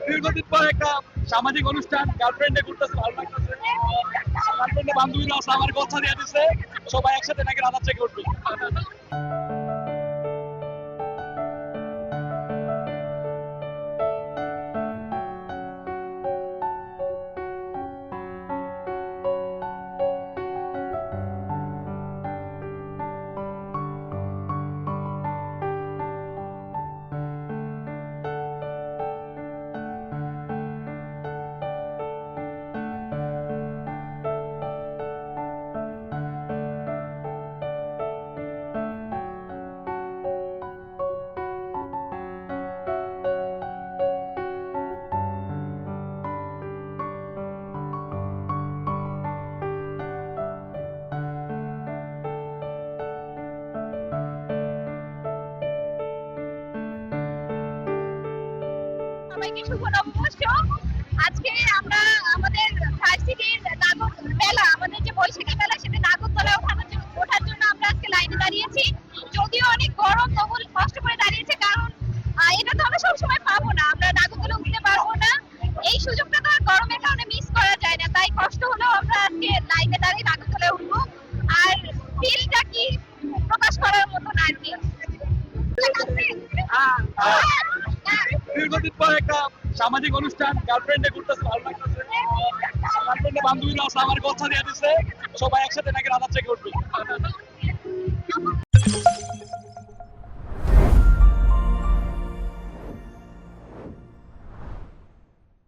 দীর্ঘদিন পর একটা সামাজিক অনুষ্ঠান, গার্লফ্রেন্ডে ঘুরতেছে, ভালো লাগতেছে। গার্লফ্রেন্ডে বান্ধবীরা আছে, আমার কথা দিয়ে দিচ্ছে সবাই একসাথে নাকি রাধার থেকে উঠবে। সবাইকে শুভ নববর্ষ। আজকে আমরা আমাদের ভার্সিটির মেলা, আমাদের যে বৈশাখী মেলা, সেটা নাগরদোলায় ওঠার জন্য আমরা আজকে লাইনে দাঁড়িয়েছি। যদিও অনেক গরম, তবু কষ্ট করে দাঁড়িয়েছে, কারণ এটা তো আমরা সবসময় পাবো না, আমরা নাগরদোলা উঠতে পারবো না। এই সুযোগটা তো আর গরমের কারণে মিস করা যায় না, তাই কষ্ট হলেও আমরা আজকে লাইনে দাঁড়িয়ে নাগরদোলায় উঠবো। আর ফিলটা কি প্রকাশ করার মতো না আর কি। দীর্ঘদিন পর একটা সামাজিক অনুষ্ঠান, গার্লফ্রেন্ডে ঘুরতেছে, ভালো লাগতেছে। গার্লফ্রেন্ডে বান্ধবীরা আছে, আমার কথা দিয়ে দিচ্ছে সবাই একসাথে নাকি রাধার থেকে উঠবে।